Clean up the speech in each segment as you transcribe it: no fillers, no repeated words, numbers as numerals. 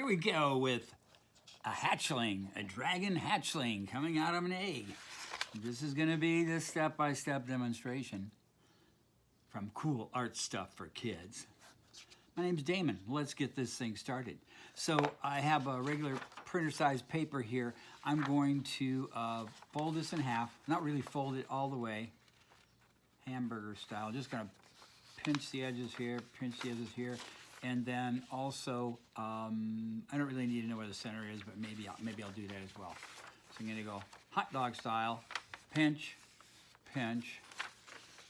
Here we go with a hatchling, a dragon hatchling coming out of an egg. This is going to be the step-by-step demonstration from Cool Art Stuff for Kids. My name's Damon. Let's get this thing started. So I have a regular printer size paper here. I'm going to fold this in half, not really fold it all the way, hamburger style. Just going to pinch the edges here, and then also, I don't really need to know where the center is, but maybe I'll do that as well. So I'm going to go hot dog style, pinch, pinch,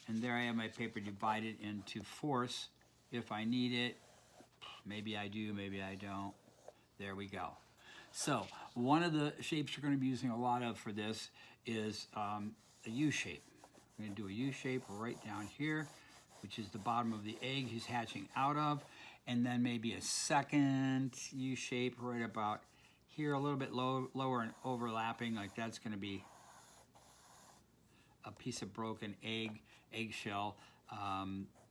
and there I have my paper divided into fourths. If I need it, maybe I do, maybe I don't. There we go. So one of the shapes you're going to be using a lot of for this is a U shape. I'm going to do a U shape right down here, which is the bottom of the egg he's hatching out of, and then maybe a second U shape right about here, a little bit lower and overlapping, like that's going to be a piece of broken eggshell.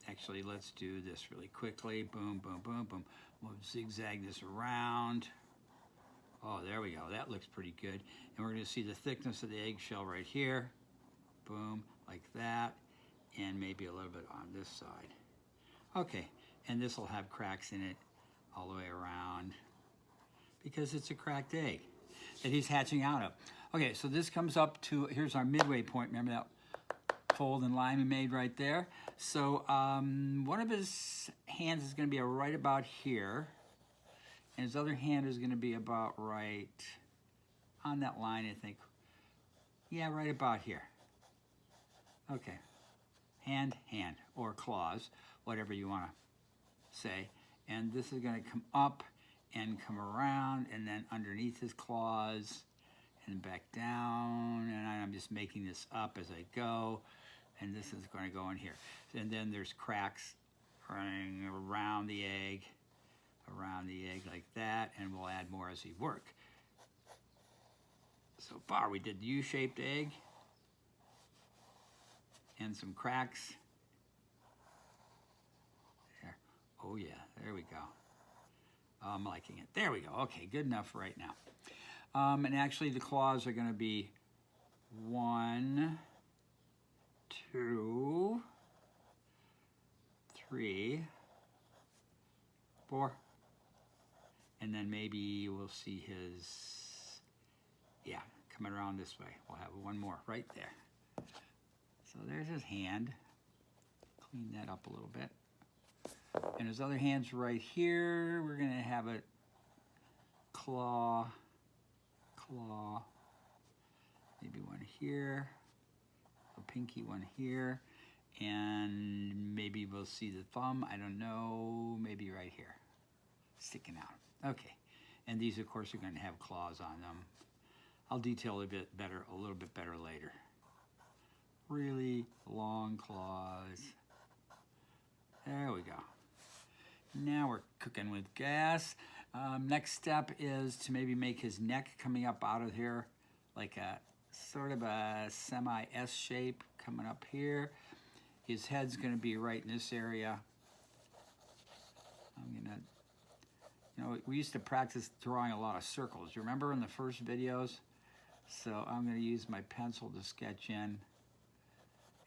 Actually, let's do this really quickly. Boom, boom, boom, boom. We'll zigzag this around. Oh, there we go. That looks pretty good. And we're going to see the thickness of the eggshell right here. Boom, like that. And maybe a little bit on this side. Okay, and this will have cracks in it all the way around because it's a cracked egg that he's hatching out of. Okay, so this comes up to, here's our midway point. Remember that fold and line we made right there? So one of his hands is going to be right about here, and his other hand is going to be about right on that line, I think. Yeah, right about here. Okay. Hand, or claws, whatever you want to say. And this is going to come up and come around, and then underneath his claws, and back down, and I'm just making this up as I go, and this is going to go in here. And then there's cracks running around the egg like that, and we'll add more as we work. So far we did the U-shaped egg, and some cracks. There. Oh yeah, there we go. I'm liking it. There we go. Okay, good enough right now. And actually the claws are going to be 1, 2, 3, 4, and then maybe we'll see his, yeah, coming around this way. We'll have one more right there. So there's his hand. Clean that up a little bit. And his other hand's right here. We're going to have a claw, maybe one here, a pinky one here, and maybe we'll see the thumb, I don't know, maybe right here, sticking out. Okay, and these of course are going to have claws on them. I'll detail a little bit better later. Really long claws. There we go. Now we're cooking with gas. Next step is to maybe make his neck coming up out of here like a sort of a semi-S shape coming up here. His head's going to be right in this area. I'm going to, you know, we used to practice drawing a lot of circles. You remember in the first videos? So I'm going to use my pencil to sketch in,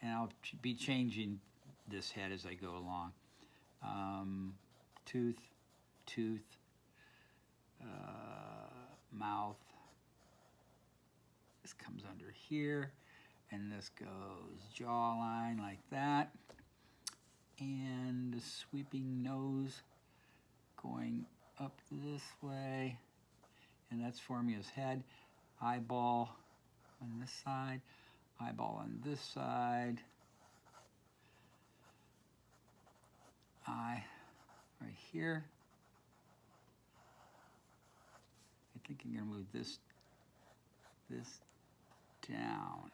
and I'll be changing this head as I go along. Tooth, mouth. This comes under here, and this goes jawline like that, and the sweeping nose going up this way, and that's forming his head. Eyeball on this side, eyeball on this side, eye right here. I think I'm going to move this down.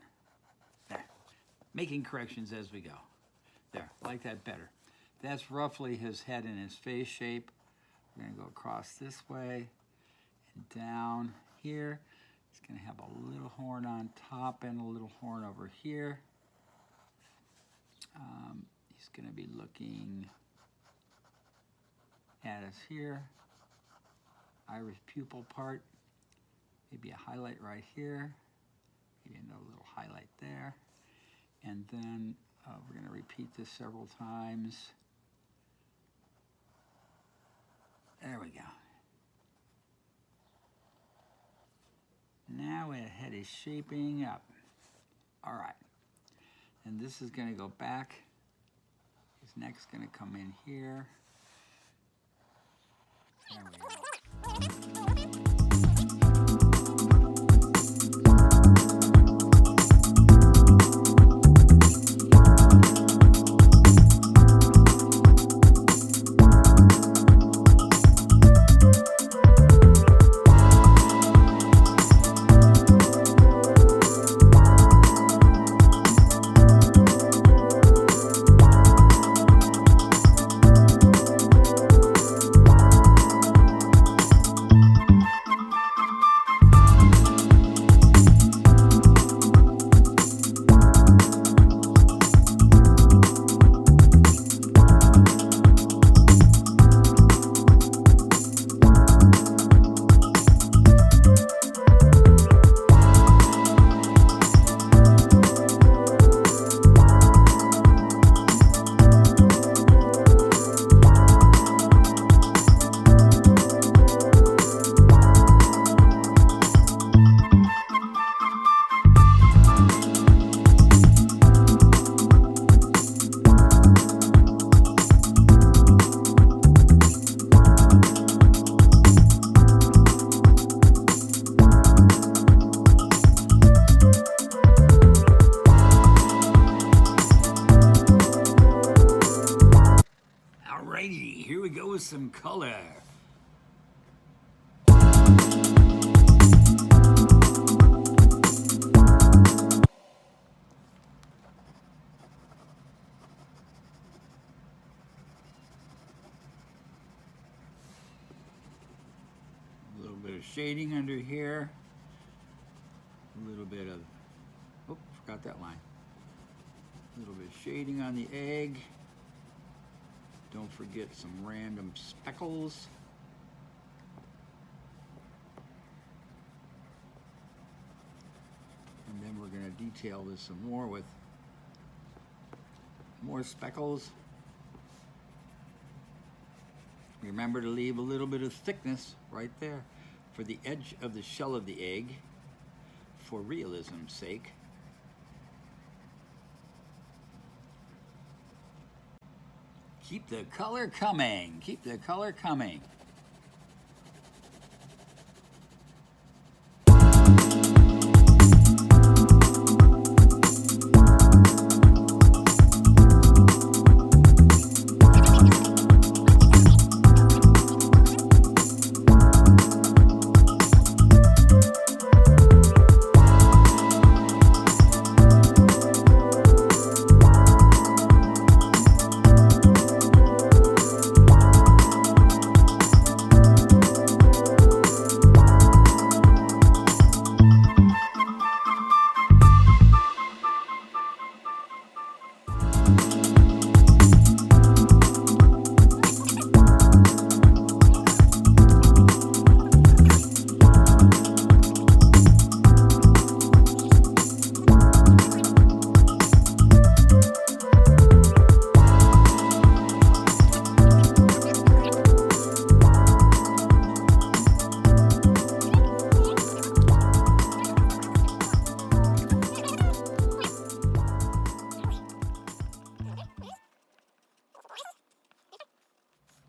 There. Making corrections as we go. There, like that better. That's roughly his head and his face shape. We're going to go across this way and down here. He's going to have a little horn on top and a little horn over here. He's going to be looking at us here. iris pupil part. Maybe a highlight right here. Maybe another little highlight there. And then we're going to repeat this several times. There we go. Now the head is shaping up. All right. And this is going to go back. His neck's going to come in here. There we go. Alrighty, here we go with some color. A little bit of shading under here. A little bit of, oh, forgot that line. A little bit of shading on the egg. Don't forget some random speckles. And then we're going to detail this some more with more speckles. Remember to leave a little bit of thickness right there for the edge of the shell of the egg for realism's sake. Keep the color coming. Keep the color coming.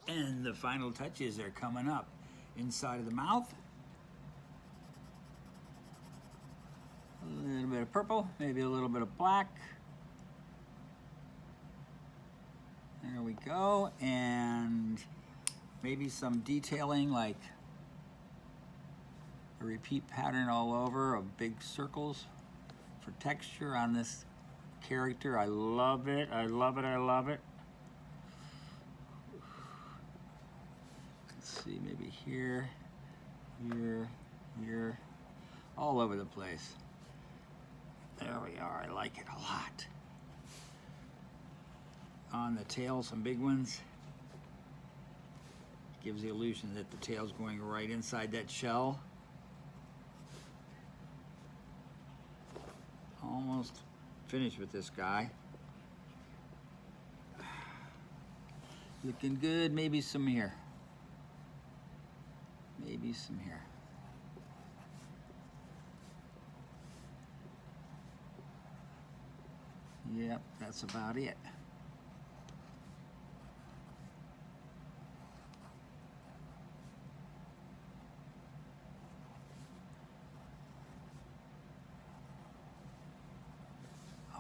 And the final touches are coming up. Inside of the mouth. A little bit of purple, maybe a little bit of black. There we go. And maybe some detailing like a repeat pattern all over of big circles for texture on this character. I love it. I love it. I love it. Let's see, maybe here, here, here, all over the place. There we are. I like it a lot. On the tail, some big ones. Gives the illusion that the tail's going right inside that shell. Almost finished with this guy. Looking good, maybe some here. Maybe some here. Yep, that's about it.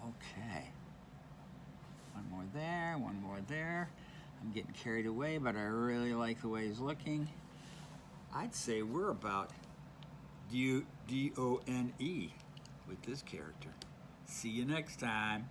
Okay. One more there, one more there. I'm getting carried away, but I really like the way he's looking. I'd say we're about D-O-N-E with this character. See you next time.